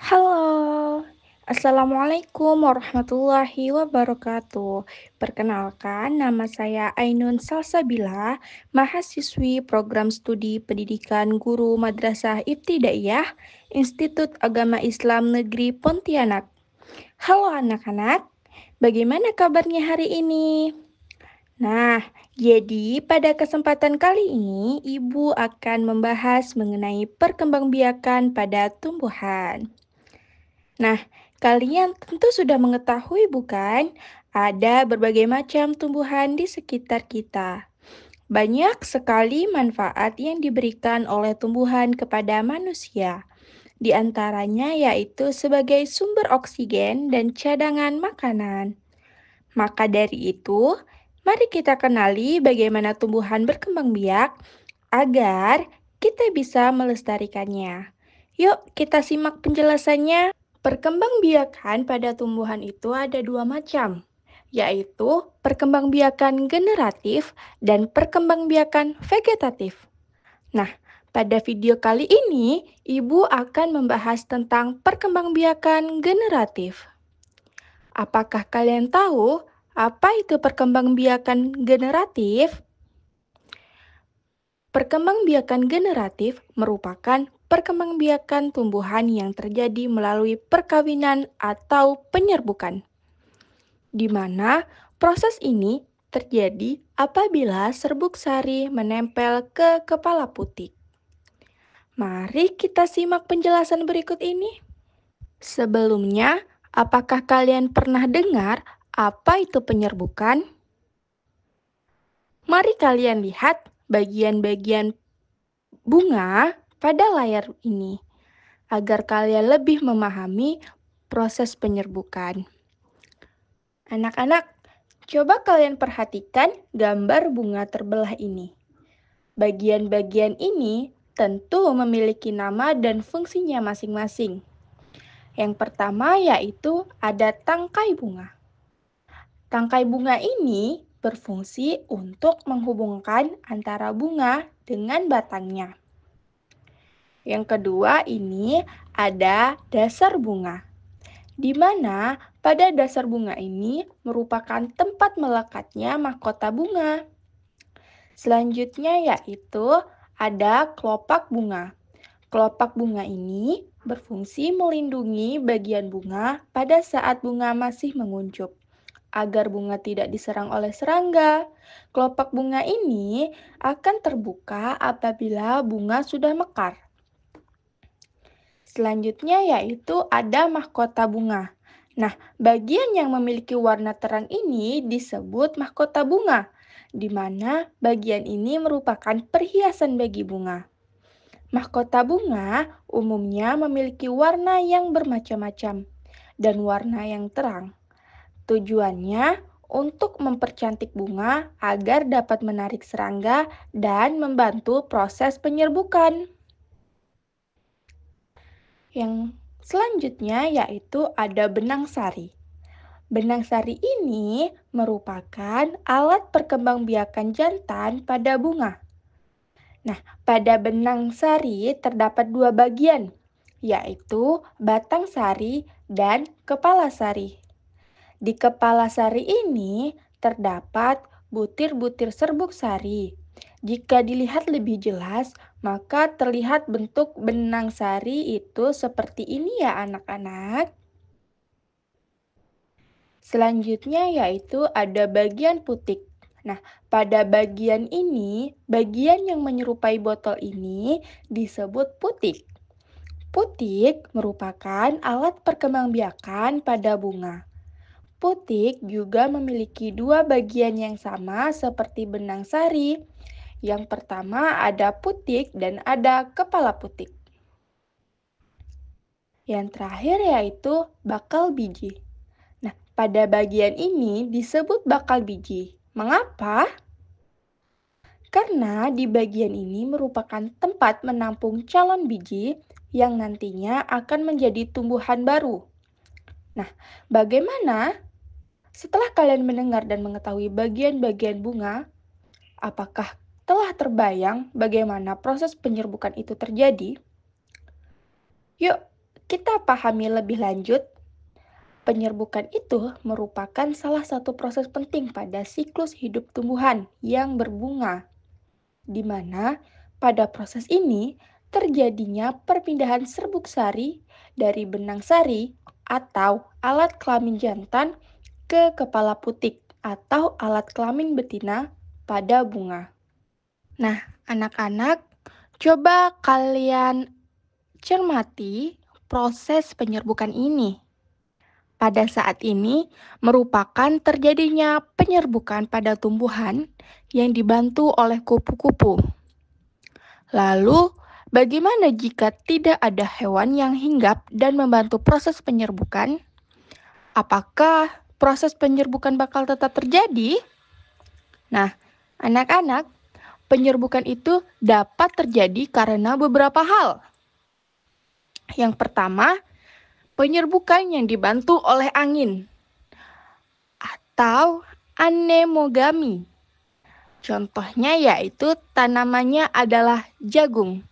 Halo, Assalamualaikum warahmatullahi wabarakatuh. Perkenalkan, nama saya Ainun Salsabila, mahasiswi program studi pendidikan guru Madrasah Ibtidaiyah, Institut Agama Islam Negeri Pontianak. Halo anak-anak, bagaimana kabarnya hari ini? Nah, jadi pada kesempatan kali ini, Ibu akan membahas mengenai perkembangbiakan pada tumbuhan. Nah, kalian tentu sudah mengetahui bukan? Ada berbagai macam tumbuhan di sekitar kita. Banyak sekali manfaat yang diberikan oleh tumbuhan kepada manusia. Di antaranya yaitu sebagai sumber oksigen dan cadangan makanan. Maka dari itu, mari kita kenali bagaimana tumbuhan berkembang biak agar kita bisa melestarikannya. Yuk, kita simak penjelasannya. Perkembangbiakan pada tumbuhan itu ada dua macam, yaitu perkembangbiakan generatif dan perkembangbiakan vegetatif. Nah, pada video kali ini, Ibu akan membahas tentang perkembangbiakan generatif. Apakah kalian tahu apa itu perkembangbiakan generatif? Perkembangbiakan generatif merupakan perkembangbiakan tumbuhan yang terjadi melalui perkawinan atau penyerbukan, di mana proses ini terjadi apabila serbuk sari menempel ke kepala putik. Mari kita simak penjelasan berikut ini. Sebelumnya, apakah kalian pernah dengar apa itu penyerbukan? Mari kalian lihat bagian-bagian bunga pada layar ini agar kalian lebih memahami proses penyerbukan. Anak-anak, coba kalian perhatikan gambar bunga terbelah ini. Bagian-bagian ini tentu memiliki nama dan fungsinya masing-masing. Yang pertama yaitu ada tangkai bunga. Tangkai bunga ini berfungsi untuk menghubungkan antara bunga dengan batangnya. Yang kedua ini ada dasar bunga, di mana pada dasar bunga ini merupakan tempat melekatnya mahkota bunga. Selanjutnya yaitu ada kelopak bunga. Kelopak bunga ini berfungsi melindungi bagian bunga pada saat bunga masih menguncup, agar bunga tidak diserang oleh serangga. Kelopak bunga ini akan terbuka apabila bunga sudah mekar. Selanjutnya yaitu ada mahkota bunga. Nah, bagian yang memiliki warna terang ini disebut mahkota bunga, di mana bagian ini merupakan perhiasan bagi bunga. Mahkota bunga umumnya memiliki warna yang bermacam-macam dan warna yang terang. Tujuannya untuk mempercantik bunga agar dapat menarik serangga dan membantu proses penyerbukan. Yang selanjutnya yaitu ada benang sari. Benang sari ini merupakan alat perkembangbiakan jantan pada bunga. Nah, pada benang sari terdapat dua bagian, yaitu batang sari dan kepala sari. Di kepala sari ini terdapat butir-butir serbuk sari. Jika dilihat lebih jelas, maka terlihat bentuk benang sari itu seperti ini ya anak-anak. Selanjutnya yaitu ada bagian putik. Nah, pada bagian ini, bagian yang menyerupai botol ini disebut putik. Putik merupakan alat perkembangbiakan pada bunga. Putik juga memiliki dua bagian yang sama seperti benang sari. Yang pertama ada putik dan ada kepala putik. Yang terakhir yaitu bakal biji. Nah, pada bagian ini disebut bakal biji. Mengapa? Karena di bagian ini merupakan tempat menampung calon biji yang nantinya akan menjadi tumbuhan baru. Nah, bagaimana setelah kalian mendengar dan mengetahui bagian-bagian bunga, apakah telah terbayang bagaimana proses penyerbukan itu terjadi? Yuk, kita pahami lebih lanjut, penyerbukan itu merupakan salah satu proses penting pada siklus hidup tumbuhan yang berbunga, di mana pada proses ini terjadinya perpindahan serbuk sari dari benang sari atau alat kelamin jantan ke kepala putik atau alat kelamin betina pada bunga. Nah, anak-anak, coba kalian cermati proses penyerbukan ini. Pada saat ini merupakan terjadinya penyerbukan pada tumbuhan yang dibantu oleh kupu-kupu. Lalu, bagaimana jika tidak ada hewan yang hinggap dan membantu proses penyerbukan? Apakah proses penyerbukan bakal tetap terjadi? Nah, anak-anak, penyerbukan itu dapat terjadi karena beberapa hal. Yang pertama, penyerbukan yang dibantu oleh angin atau anemogami. Contohnya yaitu tanamannya adalah jagung.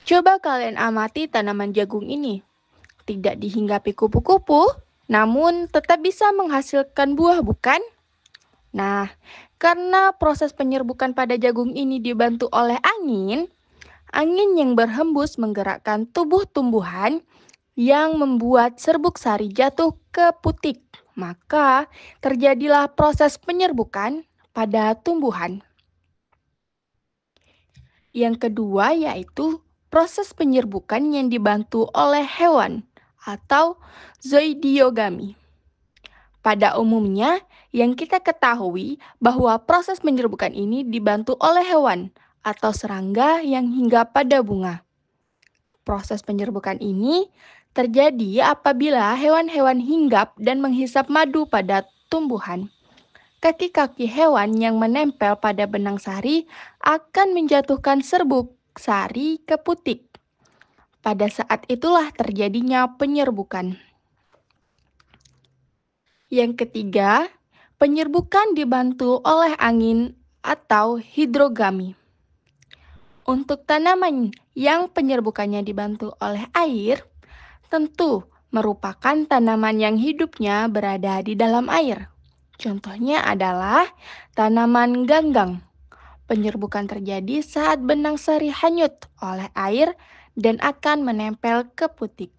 Coba kalian amati tanaman jagung ini. Tidak dihinggapi kupu-kupu, namun tetap bisa menghasilkan buah, bukan? Nah, karena proses penyerbukan pada jagung ini dibantu oleh angin, angin yang berhembus menggerakkan tubuh tumbuhan yang membuat serbuk sari jatuh ke putik. Maka terjadilah proses penyerbukan pada tumbuhan. Yang kedua yaitu proses penyerbukan yang dibantu oleh hewan atau zoidiogami. Pada umumnya, yang kita ketahui bahwa proses penyerbukan ini dibantu oleh hewan atau serangga yang hinggap pada bunga. Proses penyerbukan ini terjadi apabila hewan-hewan hinggap dan menghisap madu pada tumbuhan. Kaki-kaki hewan yang menempel pada benang sari akan menjatuhkan serbuk sari ke putik. Pada saat itulah terjadinya penyerbukan. Yang ketiga, penyerbukan dibantu oleh angin atau hidrogami. Untuk tanaman yang penyerbukannya dibantu oleh air, tentu merupakan tanaman yang hidupnya berada di dalam air. Contohnya adalah tanaman ganggang. Penyerbukan terjadi saat benang sari hanyut oleh air dan akan menempel ke putik.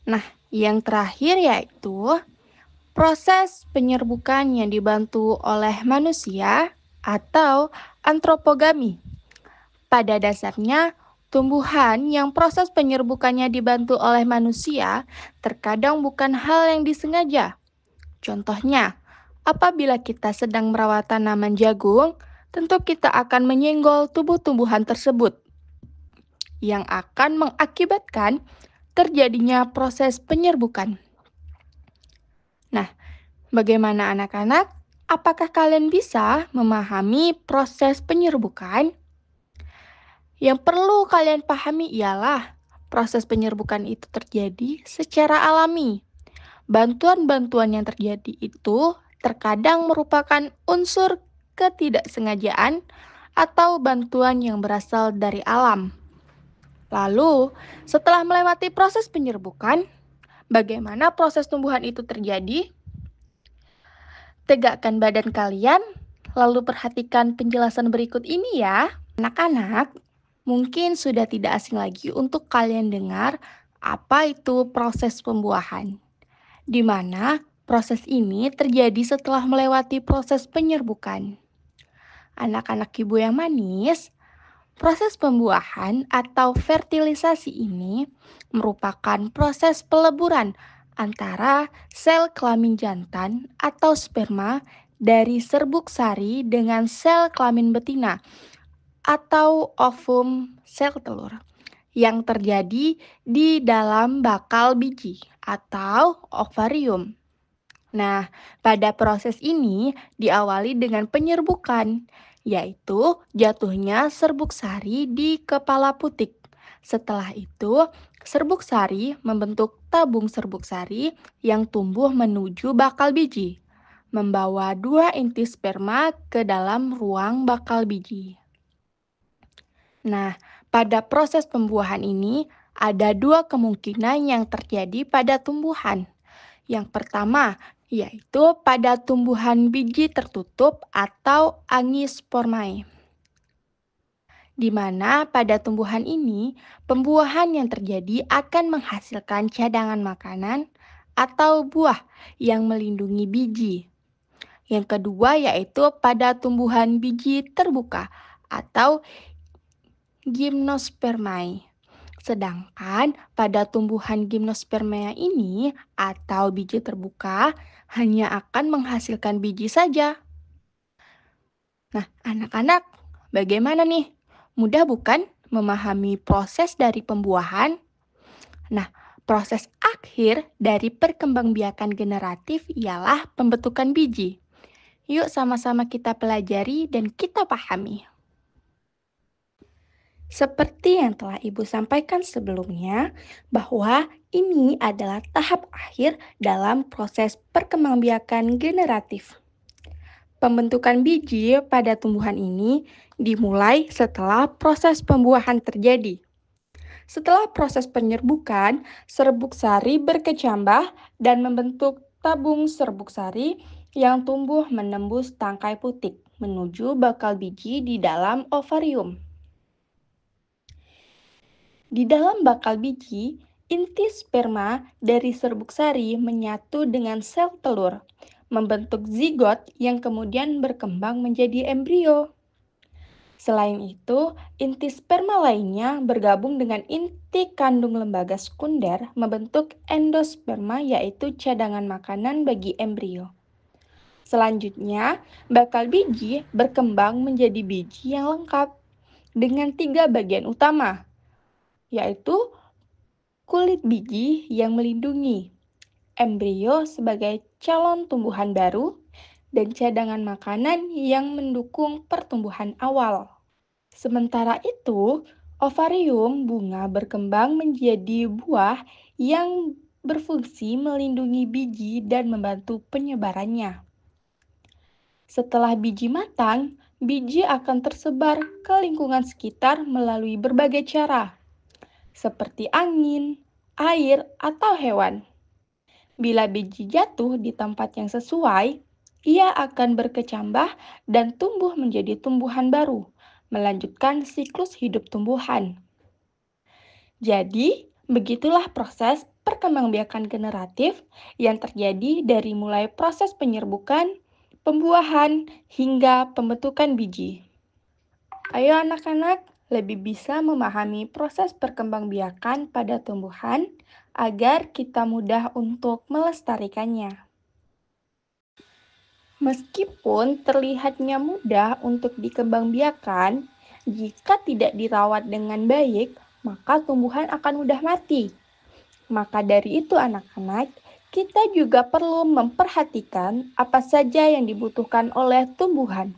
Nah, yang terakhir yaitu proses penyerbukan yang dibantu oleh manusia atau antropogami. Pada dasarnya, tumbuhan yang proses penyerbukannya dibantu oleh manusia terkadang bukan hal yang disengaja. Contohnya, apabila kita sedang merawat tanaman jagung, tentu kita akan menyenggol tubuh tumbuhan tersebut yang akan mengakibatkan terjadinya proses penyerbukan. Nah, bagaimana anak-anak? Apakah kalian bisa memahami proses penyerbukan? Yang perlu kalian pahami ialah proses penyerbukan itu terjadi secara alami. Bantuan-bantuan yang terjadi itu terkadang merupakan unsur ketidaksengajaan atau bantuan yang berasal dari alam. Lalu, setelah melewati proses penyerbukan, bagaimana proses tumbuhan itu terjadi? Tegakkan badan kalian, lalu perhatikan penjelasan berikut ini ya. Anak-anak, mungkin sudah tidak asing lagi untuk kalian dengar apa itu proses pembuahan, di mana proses ini terjadi setelah melewati proses penyerbukan. Anak-anak ibu yang manis, proses pembuahan atau fertilisasi ini merupakan proses peleburan antara sel kelamin jantan atau sperma dari serbuk sari dengan sel kelamin betina atau ovum sel telur yang terjadi di dalam bakal biji atau ovarium. Nah, pada proses ini diawali dengan penyerbukan, yaitu jatuhnya serbuk sari di kepala putik. Setelah itu, serbuk sari membentuk tabung serbuk sari yang tumbuh menuju bakal biji, membawa 2 inti sperma ke dalam ruang bakal biji. Nah, Pada proses pembuahan ini, ada dua kemungkinan yang terjadi pada tumbuhan. Yang pertama, yaitu pada tumbuhan biji tertutup atau angiospermae, di mana pada tumbuhan ini, pembuahan yang terjadi akan menghasilkan cadangan makanan atau buah yang melindungi biji. Yang kedua yaitu pada tumbuhan biji terbuka atau gimnospermae. Sedangkan pada tumbuhan gimnospermia ini atau biji terbuka hanya akan menghasilkan biji saja. Nah, anak-anak, bagaimana nih? Mudah bukan memahami proses dari pembuahan? Nah, proses akhir dari perkembangbiakan generatif ialah pembentukan biji. Yuk sama-sama kita pelajari dan kita pahami. Seperti yang telah Ibu sampaikan sebelumnya, bahwa ini adalah tahap akhir dalam proses perkembangbiakan generatif. Pembentukan biji pada tumbuhan ini dimulai setelah proses pembuahan terjadi. Setelah proses penyerbukan, serbuk sari berkecambah dan membentuk tabung serbuk sari yang tumbuh menembus tangkai putik menuju bakal biji di dalam ovarium. Di dalam bakal biji, inti sperma dari serbuk sari menyatu dengan sel telur, membentuk zigot yang kemudian berkembang menjadi embrio. Selain itu, inti sperma lainnya bergabung dengan inti kandung lembaga sekunder membentuk endosperma yaitu cadangan makanan bagi embrio. Selanjutnya, bakal biji berkembang menjadi biji yang lengkap dengan 3 bagian utama, yaitu kulit biji yang melindungi, embrio sebagai calon tumbuhan baru, dan cadangan makanan yang mendukung pertumbuhan awal. Sementara itu, ovarium bunga berkembang menjadi buah yang berfungsi melindungi biji dan membantu penyebarannya. Setelah biji matang, biji akan tersebar ke lingkungan sekitar melalui berbagai cara, seperti angin, air, atau hewan. Bila biji jatuh di tempat yang sesuai, ia akan berkecambah dan tumbuh menjadi tumbuhan baru, melanjutkan siklus hidup tumbuhan. Jadi, begitulah proses perkembangbiakan generatif yang terjadi dari mulai proses penyerbukan, pembuahan, hingga pembentukan biji. Ayo anak-anak, lebih bisa memahami proses perkembangbiakan pada tumbuhan agar kita mudah untuk melestarikannya. Meskipun terlihatnya mudah untuk dikembangbiakan, jika tidak dirawat dengan baik, maka tumbuhan akan mudah mati. Maka dari itu anak-anak, kita juga perlu memperhatikan apa saja yang dibutuhkan oleh tumbuhan.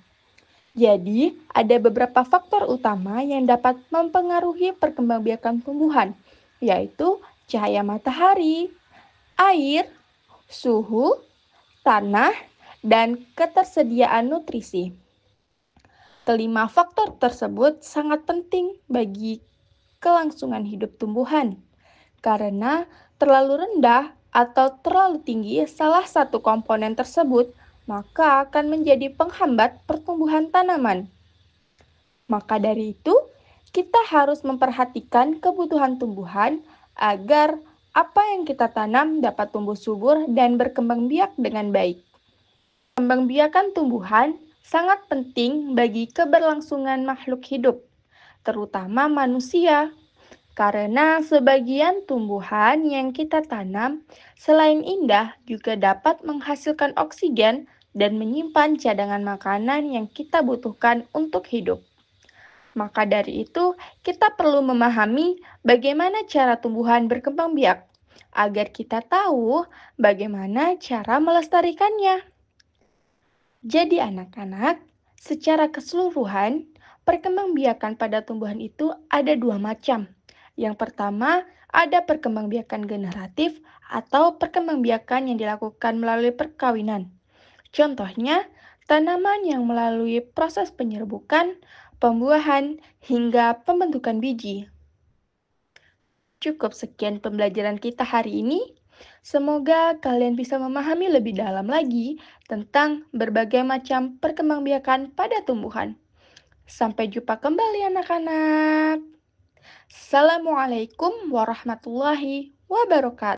Jadi, ada beberapa faktor utama yang dapat mempengaruhi perkembangbiakan tumbuhan, yaitu cahaya matahari, air, suhu, tanah, dan ketersediaan nutrisi. Kelima faktor tersebut sangat penting bagi kelangsungan hidup tumbuhan, karena terlalu rendah atau terlalu tinggi salah satu komponen tersebut maka akan menjadi penghambat pertumbuhan tanaman. Maka dari itu, kita harus memperhatikan kebutuhan tumbuhan agar apa yang kita tanam dapat tumbuh subur dan berkembang biak dengan baik. Pembangbiakan tumbuhan sangat penting bagi keberlangsungan makhluk hidup, terutama manusia. Karena sebagian tumbuhan yang kita tanam selain indah juga dapat menghasilkan oksigen dan menyimpan cadangan makanan yang kita butuhkan untuk hidup. Maka dari itu, kita perlu memahami bagaimana cara tumbuhan berkembang biak agar kita tahu bagaimana cara melestarikannya. Jadi anak-anak, secara keseluruhan, perkembangbiakan pada tumbuhan itu ada dua macam. Yang pertama, ada perkembangbiakan generatif atau perkembangbiakan yang dilakukan melalui perkawinan. Contohnya, tanaman yang melalui proses penyerbukan, pembuahan, hingga pembentukan biji. Cukup sekian pembelajaran kita hari ini. Semoga kalian bisa memahami lebih dalam lagi tentang berbagai macam perkembangbiakan pada tumbuhan. Sampai jumpa kembali anak-anak. Assalamualaikum warahmatullahi wabarakatuh.